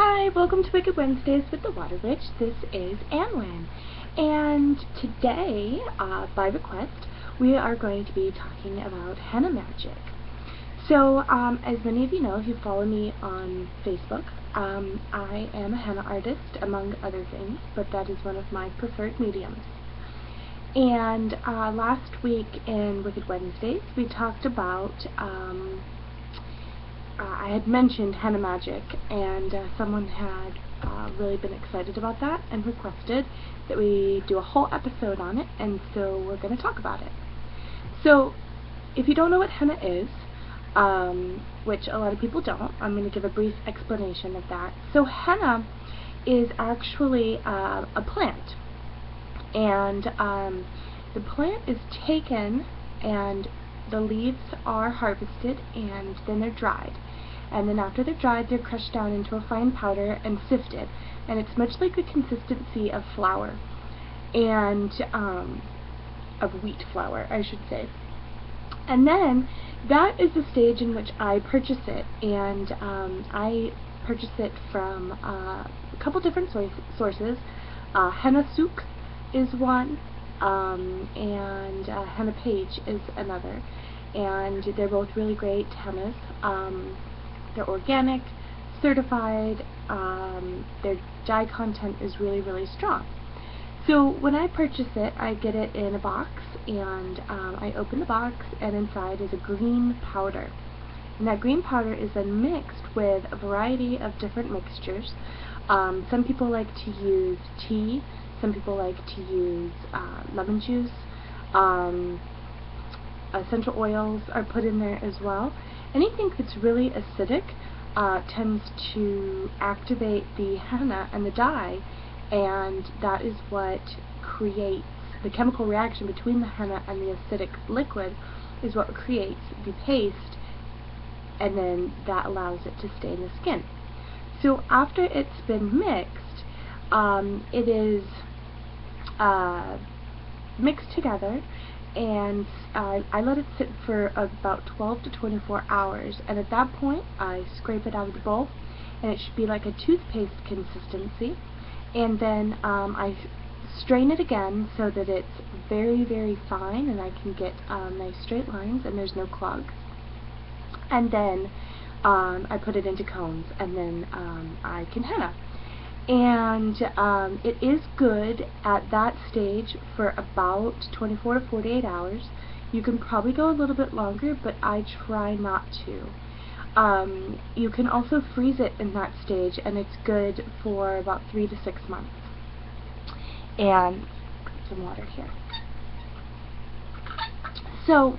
Hi, welcome to Wicked Wednesdays with the Water Witch. This is Anwen, and today, by request, we are going to be talking about henna magic. So, as many of you know, if you follow me on Facebook, I am a henna artist, among other things, but that is one of my preferred mediums. And last week in Wicked Wednesdays, we talked about I had mentioned Henna Magic, and someone had really been excited about that and requested that we do a whole episode on it, and so we're going to talk about it. So, if you don't know what henna is, which a lot of people don't, I'm going to give a brief explanation of that. So henna is actually a plant, and the plant is taken and the leaves are harvested and then they're dried. And then after they're dried, they're crushed down into a fine powder and sifted. And it's much like the consistency of flour, and of wheat flour, I should say. And then that is the stage in which I purchase it, and I purchase it from a couple different sources. Henna Souk is one, and Henna Page is another, and they're both really great hennas. They're organic, certified, their dye content is really, really strong. So when I purchase it, I get it in a box, and I open the box, and inside is a green powder. And that green powder is then mixed with a variety of different mixtures. Some people like to use tea, some people like to use lemon juice, essential oils are put in there as well. Anything that's really acidic tends to activate the henna and the dye, and that is what creates the chemical reaction between the henna and the acidic liquid, is what creates the paste, and then that allows it to stay in the skin. So after it's been mixed, it is mixed together, and I let it sit for about 12 to 24 hours, and at that point I scrape it out of the bowl, and it should be like a toothpaste consistency, and then I strain it again so that it's very, very fine and I can get nice straight lines and there's no clogs. And then I put it into cones, and then I can henna. And it is good at that stage for about 24 to 48 hours. You can probably go a little bit longer, but I try not to. You can also freeze it in that stage, and it's good for about 3 to 6 months. And some water here. So,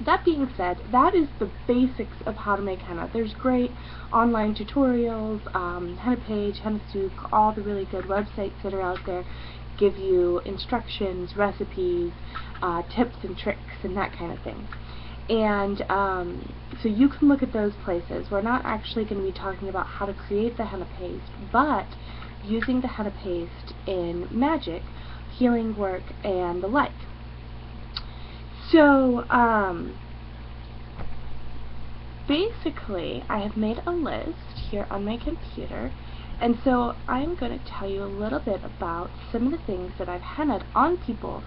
that being said, that is the basics of how to make henna. There's great online tutorials, Henna Page, Henna Souk, all the really good websites that are out there give you instructions, recipes, tips and tricks, and that kind of thing. And so you can look at those places. We're not actually going to be talking about how to create the henna paste, but using the henna paste in magic, healing work, and the like. So, basically, I have made a list here on my computer, and so I'm going to tell you a little bit about some of the things that I've hennaed on people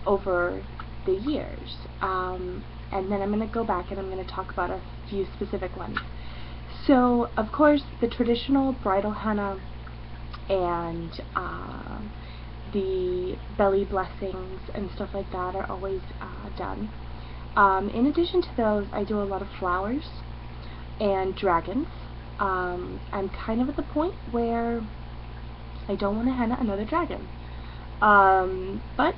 over the years, and then I'm going to go back and I'm going to talk about a few specific ones. So, of course, the traditional bridal henna and the belly blessings and stuff like that are always done. In addition to those, I do a lot of flowers and dragons. I'm kind of at the point where I don't want to henna another dragon. But,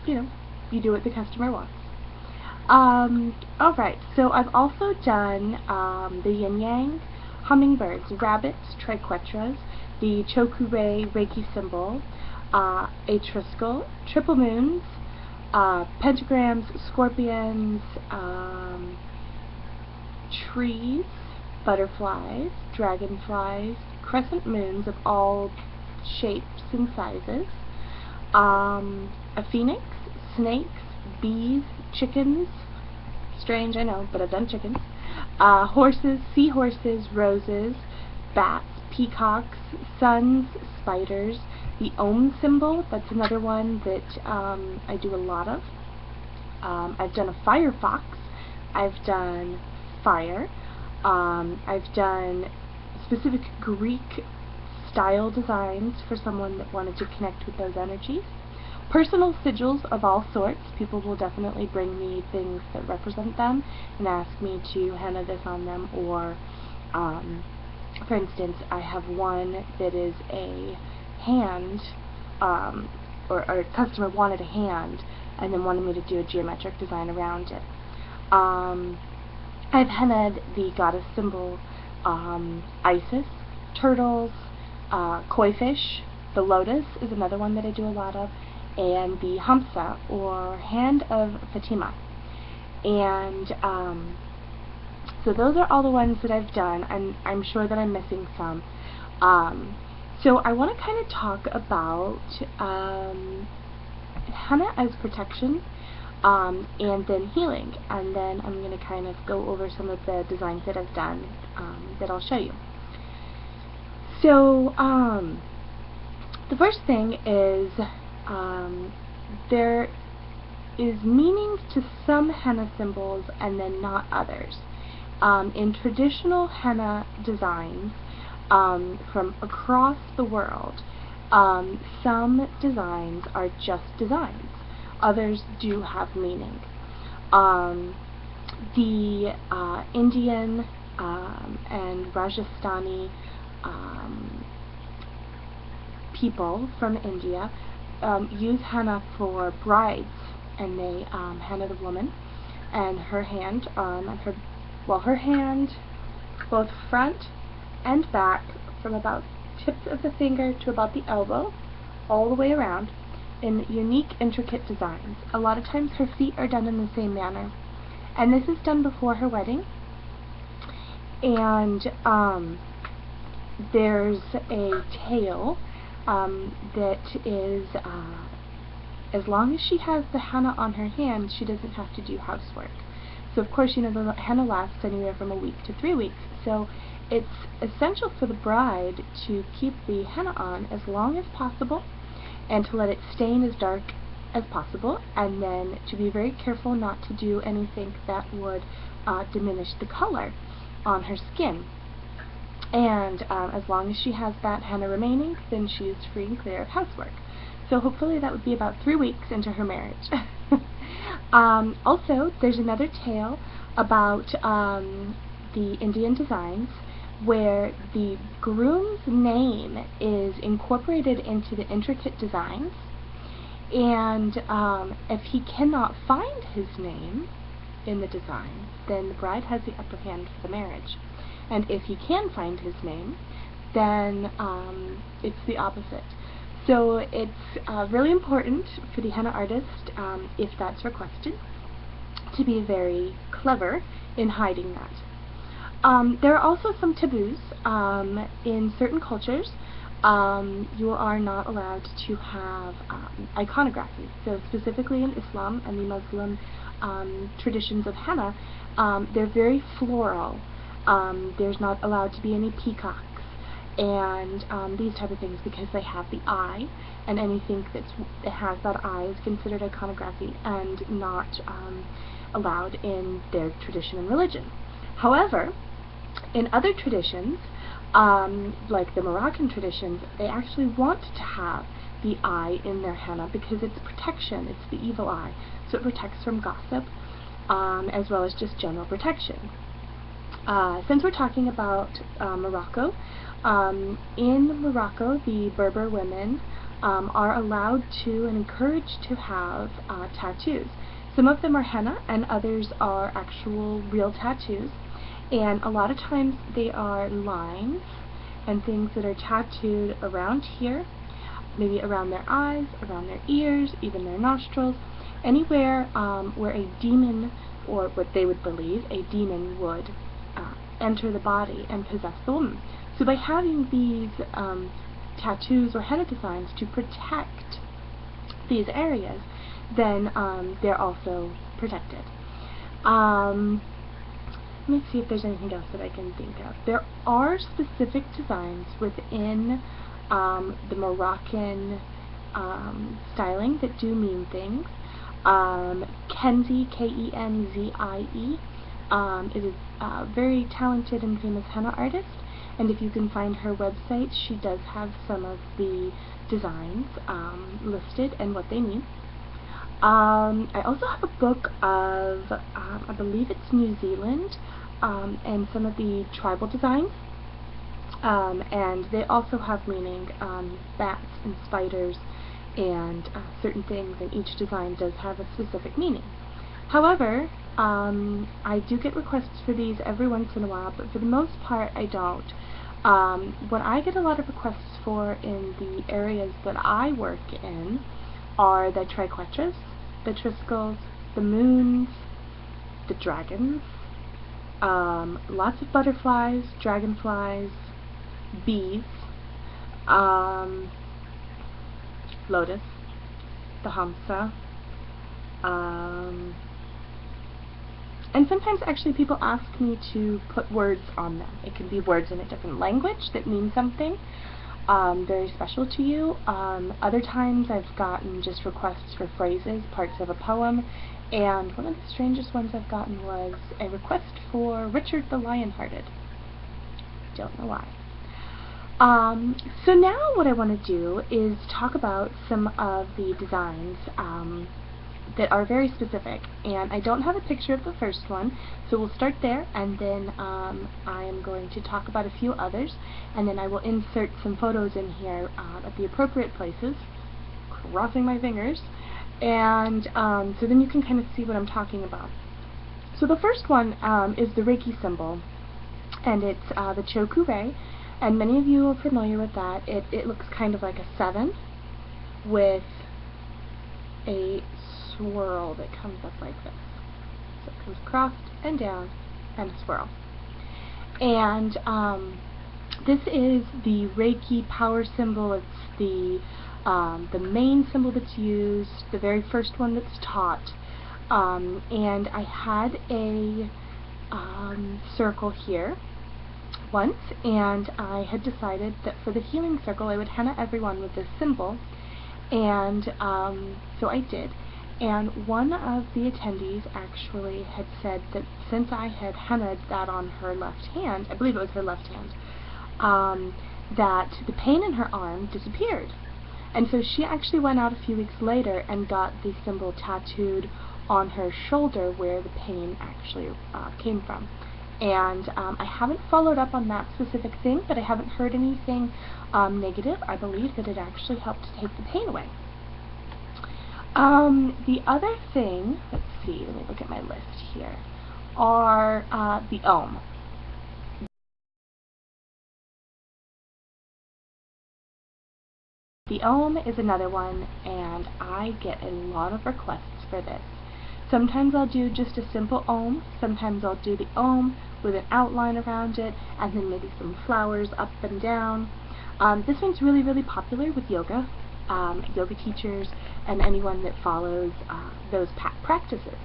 you know, you do what the customer wants. Alright, so I've also done the Yin Yang, hummingbirds, rabbits, Triquetras, the Chokure Reiki Symbol, a Triskel, triple moons, pentagrams, scorpions, trees, butterflies, dragonflies, crescent moons of all shapes and sizes, a phoenix, snakes, bees, chickens, strange I know, but I've done chickens, horses, seahorses, roses, bats, peacocks, suns, spiders, the Om symbol, that's another one that I do a lot of. I've done a fire fox, I've done fire, I've done specific Greek style designs for someone that wanted to connect with those energies. Personal sigils of all sorts. People will definitely bring me things that represent them and ask me to henna this on them, or for instance, I have one that is a hand, or a customer wanted a hand and then wanted me to do a geometric design around it. I've hennaed the goddess symbol, Isis, turtles, koi fish. The lotus is another one that I do a lot of, and the Hamsa, or Hand of Fatima. And so those are all the ones that I've done, and I'm sure that I'm missing some. So I want to kind of talk about henna as protection, and then healing, and then I'm going to kind of go over some of the designs that I've done that I'll show you. So the first thing is there is meaning to some henna symbols and then not others. In traditional henna designs from across the world, some designs are just designs. Others do have meaning. The Indian and Rajasthani people from India use henna for brides, and they henna the woman and her hand, her hand, both front and back, from about tips of the finger to about the elbow, all the way around, in unique, intricate designs. A lot of times her feet are done in the same manner, and this is done before her wedding. And there's a tail that is, as long as she has the henna on her hand, she doesn't have to do housework. So of course, you know, the henna lasts anywhere from a week to 3 weeks, so it's essential for the bride to keep the henna on as long as possible, and to let it stain as dark as possible, and then to be very careful not to do anything that would diminish the color on her skin. And as long as she has that henna remaining, then she is free and clear of housework. So hopefully that would be about 3 weeks into her marriage. Also, there's another tale about the Indian designs where the groom's name is incorporated into the intricate designs, and if he cannot find his name in the design, then the bride has the upper hand for the marriage. And if he can find his name, then it's the opposite. So it's really important for the henna artist, if that's requested, to be very clever in hiding that. There are also some taboos. In certain cultures, you are not allowed to have iconography. So specifically in Islam and the Muslim traditions of henna, they're very floral. There's not allowed to be any peacocks and these type of things, because they have the eye, and anything that has that eye is considered iconography and not allowed in their tradition and religion. However, in other traditions, like the Moroccan traditions, they actually want to have the eye in their henna because it's protection, it's the evil eye, so it protects from gossip, as well as just general protection. Since we're talking about Morocco, in Morocco the Berber women are allowed to and encouraged to have tattoos. Some of them are henna and others are actual real tattoos, and a lot of times they are lines and things that are tattooed around here, maybe around their eyes, around their ears, even their nostrils, anywhere where a demon, or what they would believe a demon, would enter the body and possess the woman. So by having these tattoos or henna designs to protect these areas, then they're also protected. Let me see if there's anything else that I can think of. There are specific designs within the Moroccan styling that do mean things. Kenzie, Kenzie, is a very talented and famous henna artist, and if you can find her website, she does have some of the designs listed and what they mean. I also have a book of, I believe it's New Zealand, and some of the tribal designs, and they also have meaning, bats and spiders and certain things, and each design does have a specific meaning. However, I do get requests for these every once in a while, but for the most part I don't. What I get a lot of requests for in the areas that I work in are the Triquetras, the Triskells, the moons, the dragons, lots of butterflies, dragonflies, bees, lotus, the hamsa, and sometimes actually people ask me to put words on them. It can be words in a different language that mean something very special to you. Other times I've gotten just requests for phrases, parts of a poem, and one of the strangest ones I've gotten was a request for Richard the Lionhearted. Don't know why. So now what I want to do is talk about some of the designs that are very specific, and I don't have a picture of the first one, so we'll start there, and then I am going to talk about a few others, and then I will insert some photos in here at the appropriate places, crossing my fingers, and so then you can kind of see what I'm talking about. So the first one is the Reiki Symbol, and it's the Chokure, and many of you are familiar with that. It looks kind of like a 7 with a swirl that comes up like this. So it comes crossed and down and a swirl. And this is the Reiki power symbol. It's the main symbol that's used, the very first one that's taught. And I had a circle here once, and I had decided that for the healing circle I would henna everyone with this symbol, and so I did. And one of the attendees actually had said that since I had hennaed that on her left hand, I believe it was her left hand, that the pain in her arm disappeared. And so she actually went out a few weeks later and got the symbol tattooed on her shoulder where the pain actually came from. And I haven't followed up on that specific thing, but I haven't heard anything negative. I believe that it actually helped to take the pain away. The other thing, let's see, let me look at my list here, are the Om. The Om is another one, and I get a lot of requests for this. Sometimes I'll do just a simple Om, sometimes I'll do the Om with an outline around it, and then maybe some flowers up and down. This one's really, really popular with yoga teachers, and anyone that follows those practices.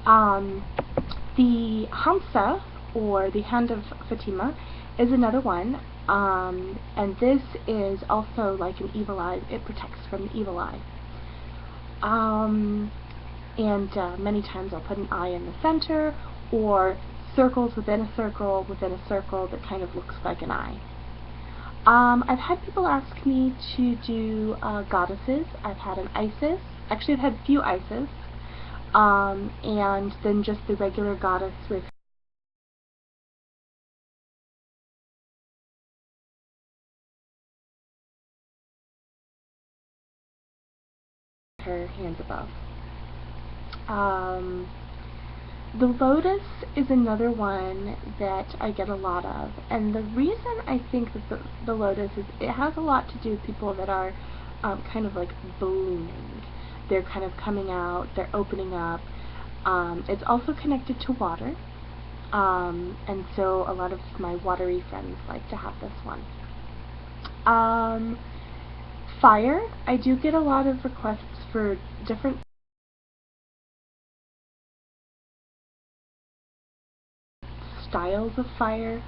The Hamsa, or the Hand of Fatima, is another one, and this is also like an evil eye. It protects from the evil eye. And many times I'll put an eye in the center, or circles within a circle that kind of looks like an eye. I've had people ask me to do goddesses. I've had an Isis. Actually, I've had a few Isis. And then just the regular goddess with her hands above. The lotus is another one that I get a lot of, and the reason I think that the lotus is, it has a lot to do with people that are kind of like blooming. They're kind of coming out, they're opening up. It's also connected to water, and so a lot of my watery friends like to have this one. Fire, I do get a lot of requests for different styles of fire,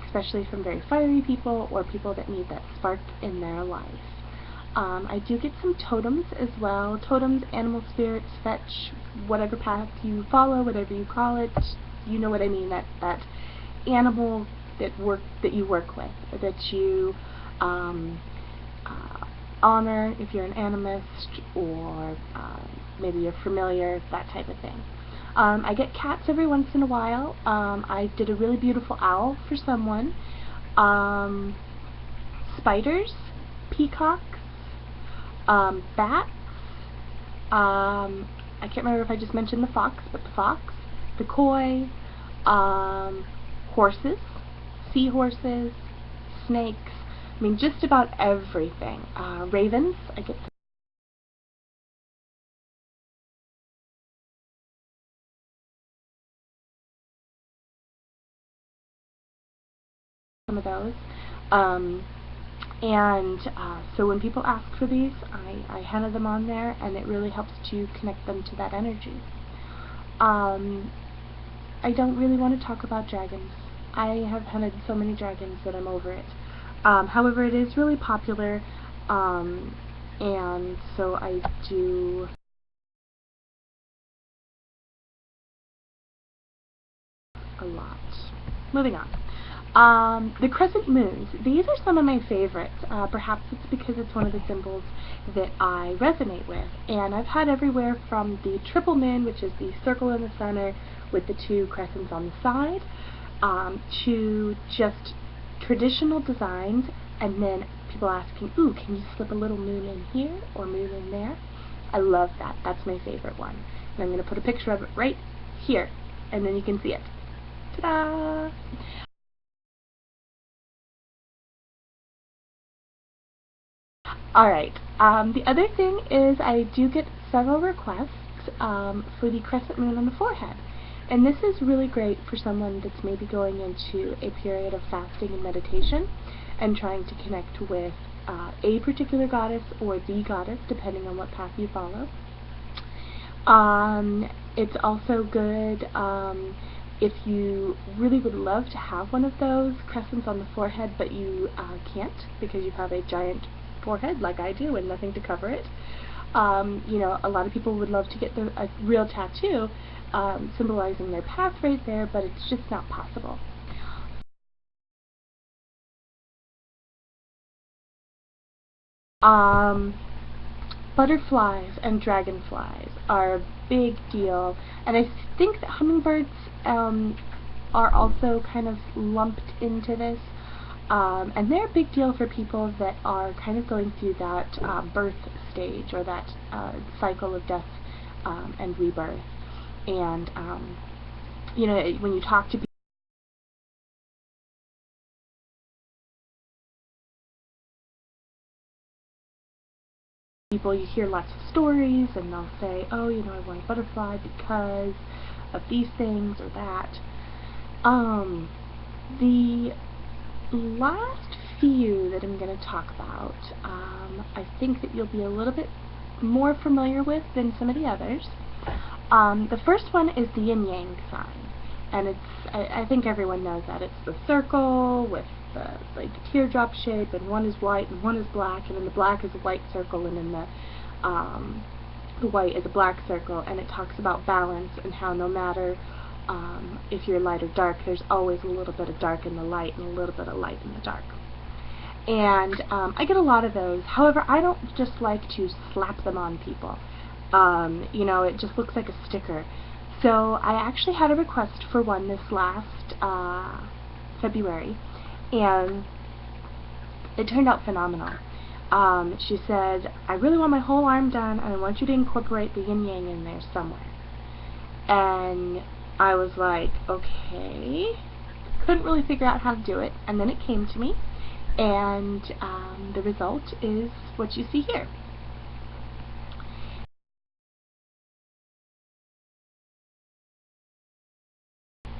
especially from very fiery people or people that need that spark in their life. I do get some totems as well. Totems, animal spirits, fetch, whatever path you follow, whatever you call it, you know what I mean, that animal that you work with, that you honor if you're an animist, or maybe you're familiar, that type of thing. I get cats every once in a while. I did a really beautiful owl for someone. Spiders, peacocks, bats, I can't remember if I just mentioned the fox, but the fox, the koi, horses, seahorses, snakes, I mean just about everything. Ravens, I get some of those. So when people ask for these, I henna them on there, and it really helps to connect them to that energy. I don't really want to talk about dragons. I have hennaed so many dragons that I'm over it. However, it is really popular, and so I do a lot. Moving on. The Crescent Moons. These are some of my favorites. Perhaps it's because it's one of the symbols that I resonate with. And I've had everywhere from the triple moon, which is the circle in the center with the two crescents on the side, to just traditional designs, and then people asking, ooh, can you slip a little moon in here or moon in there? I love that. That's my favorite one. And I'm going to put a picture of it right here, and then you can see it. Ta-da! Alright, the other thing is I do get several requests for the crescent moon on the forehead. And this is really great for someone that's maybe going into a period of fasting and meditation and trying to connect with a particular goddess or the goddess, depending on what path you follow. It's also good if you really would love to have one of those crescents on the forehead, but you can't because you have a giant forehead like I do and nothing to cover it. You know, a lot of people would love to get a real tattoo symbolizing their path right there, but it's just not possible. Butterflies and dragonflies are a big deal, and I think that hummingbirds are also kind of lumped into this. And they're a big deal for people that are kind of going through that birth stage, or that cycle of death and rebirth. And, you know, when you talk to people, you hear lots of stories, and they'll say, oh, you know, I want a butterfly because of these things or that. The last few that I'm going to talk about, I think that you'll be a little bit more familiar with than some of the others. The first one is the Yin Yang Side, and I think everyone knows that. It's the circle with the like teardrop shape, and one is white and one is black, and then the black is a white circle, and then the white is a black circle, and it talks about balance and how no matter if you're light or dark, there's always a little bit of dark in the light and a little bit of light in the dark. And I get a lot of those. However, I don't just like to slap them on people. You know, it just looks like a sticker. So I actually had a request for one this last February, and it turned out phenomenal. She said, I really want my whole arm done, and I want you to incorporate the yin yang in there somewhere. And I was like, okay. Couldn't really figure out how to do it, and then it came to me, and the result is what you see here.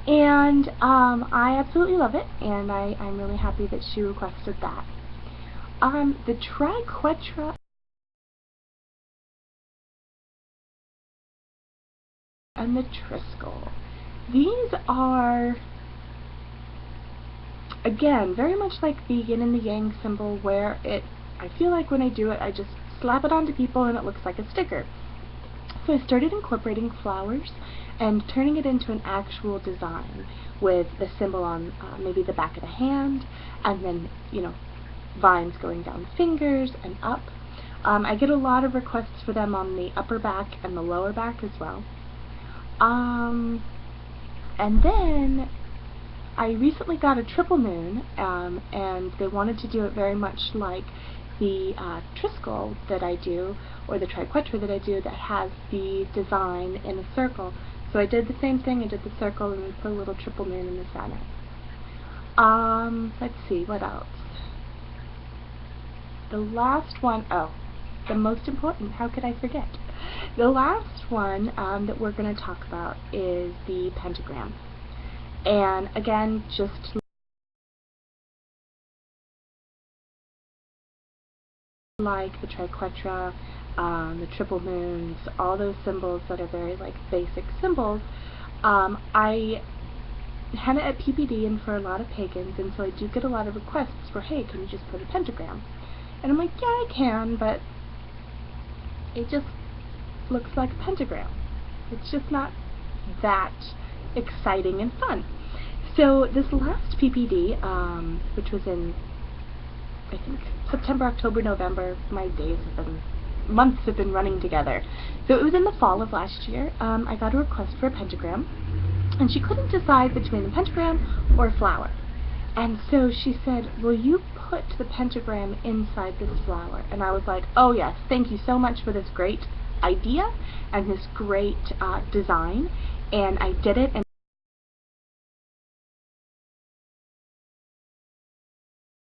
And I absolutely love it, and I'm really happy that she requested that. The Triquetra and the Triskel. These are Again, very much like the Yin and the Yang symbol, where I feel like when I do it, I just slap it onto people and it looks like a sticker. So I started incorporating flowers and turning it into an actual design with the symbol on maybe the back of the hand, and then, you know, vines going down fingers and up. I get a lot of requests for them on the upper back and the lower back as well. And then I recently got a triple moon, and they wanted to do it very much like the Triskel that I do, or the Triquetra that I do, that has the design in a circle. So I did the same thing. I did the circle and then put a little triple moon in the center. Let's see, what else? The last one, oh, the most important, how could I forget? The last one that we're going to talk about is the Pentagram. And again, just like the Triquetra, the triple moons, all those symbols that are very like basic symbols, I henna at PPD and for a lot of pagans, and so I do get a lot of requests for, hey, can you just put a pentagram? And I'm like, yeah, I can, but it just looks like a pentagram. It's just not that exciting and fun. So this last PPD, which was in, I think, September, October, November, my months have been running together. So it was in the fall of last year. I got a request for a pentagram, and she couldn't decide between a pentagram or a flower. And so she said, will you put the pentagram inside this flower? And I was like, oh yes, thank you so much for this great idea and this great design. And I did it, and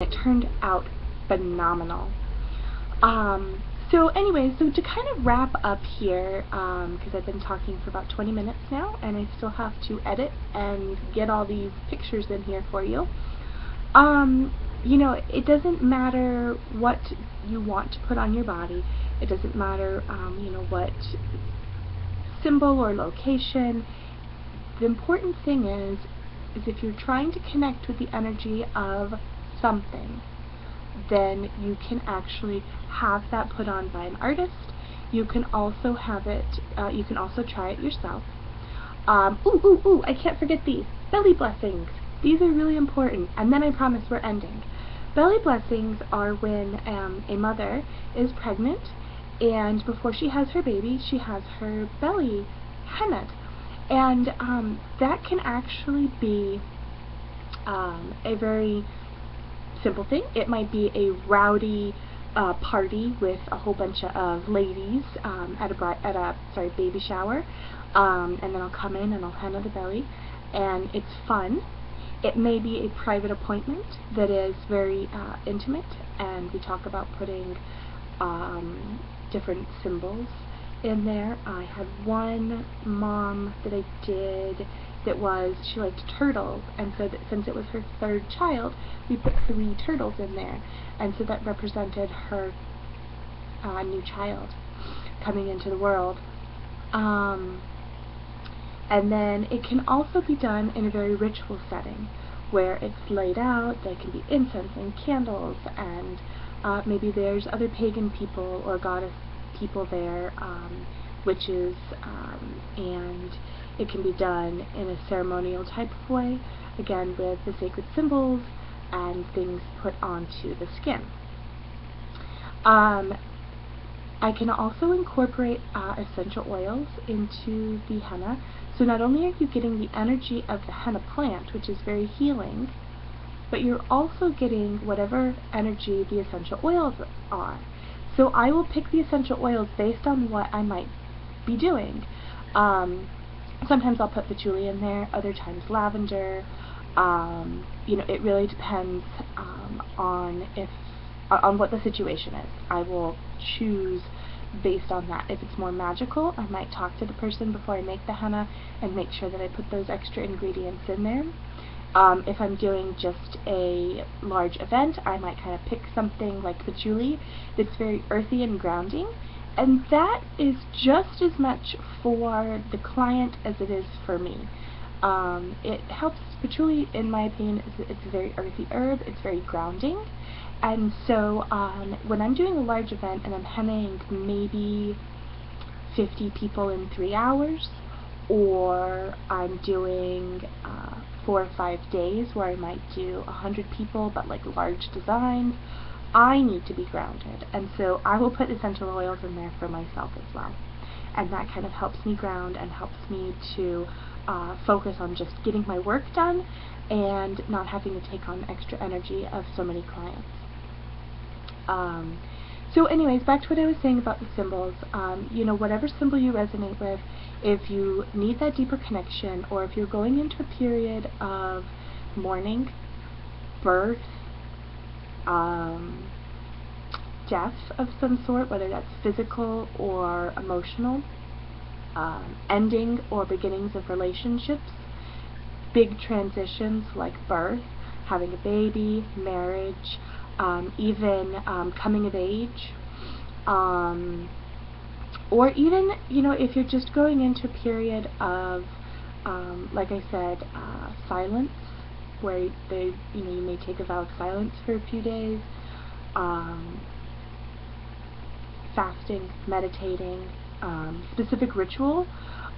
it turned out phenomenal. So anyway, so to kind of wrap up here, because I've been talking for about 20 minutes now, and I still have to edit and get all these pictures in here for you. You know, it doesn't matter what you want to put on your body. It doesn't matter, you know, what symbol or location. The important thing is if you're trying to connect with the energy of something, then you can actually have that put on by an artist. You can also have it, you can also try it yourself. I can't forget these. Belly blessings. These are really important, and then I promise we're ending. Belly blessings are when a mother is pregnant, and before she has her baby, she has her belly hennaed. And that can actually be a very simple thing. It might be a rowdy party with a whole bunch of ladies at a baby shower, and then I'll come in and I'll henna the belly, and it's fun. It may be a private appointment that is very intimate, and we talk about putting different symbols in there. I had one mom that I did that she liked turtles, and so that since it was her third child, we put 3 turtles in there, and so that represented her new child coming into the world. And then it can also be done in a very ritual setting, where it's laid out. There can be incense and candles, and maybe there's other pagan people or goddess people there, witches, and it can be done in a ceremonial type of way, again with the sacred symbols and things put onto the skin. I can also incorporate essential oils into the henna, so not only are you getting the energy of the henna plant, which is very healing, but you're also getting whatever energy the essential oils are. So I will pick the essential oils based on what I might be doing. Sometimes I'll put patchouli in there, other times lavender. You know, it really depends on what the situation is. I will choose based on that. If it's more magical, I might talk to the person before I make the henna and make sure that I put those extra ingredients in there. If I'm doing just a large event, I might kind of pick something like patchouli that's very earthy and grounding, and that is just as much for the client as it is for me. It helps patchouli, in my opinion. It's a very earthy herb. It's very grounding. And so when I'm doing a large event and I'm hennaing maybe 50 people in 3 hours, or I'm doing 4 or 5 days where I might do 100 people but like large designs, I need to be grounded, and so I will put essential oils in there for myself as well, and that kind of helps me ground and helps me to focus on just getting my work done and not having to take on extra energy of so many clients. So anyways, back to what I was saying about the symbols. You know, whatever symbol you resonate with, if you need that deeper connection, or if you're going into a period of mourning, birth, death of some sort, whether that's physical or emotional, ending or beginnings of relationships, big transitions like birth, having a baby, marriage, even coming of age, or even, you know, if you're just going into a period of, like I said, silence, where you know, you may take a vow of silence for a few days, fasting, meditating, specific ritual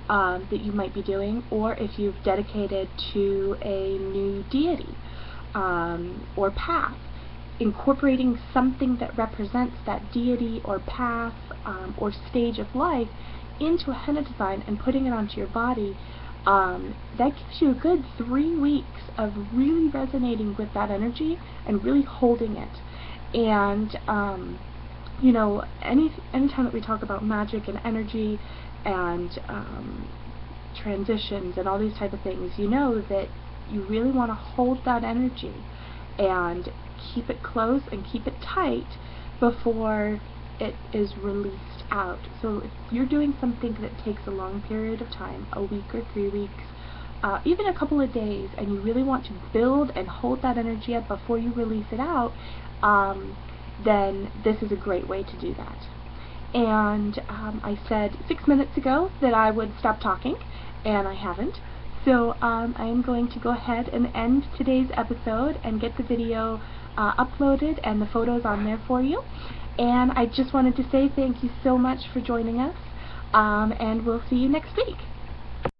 that you might be doing, or if you've dedicated to a new deity or path, incorporating something that represents that deity or path or stage of life into a henna design and putting it onto your body. That gives you a good 3 weeks of really resonating with that energy and really holding it. And you know, anytime that we talk about magic and energy and transitions and all these type of things, you know that you really want to hold that energy and keep it close and keep it tight before it is released out. So if you're doing something that takes a long period of time, a week or 3 weeks, even a couple of days, and you really want to build and hold that energy up before you release it out, then this is a great way to do that. And I said 6 minutes ago that I would stop talking, and I haven't. So I am going to go ahead and end today's episode and get the video uploaded and the photos on there for you. And I just wanted to say thank you so much for joining us, and we'll see you next week.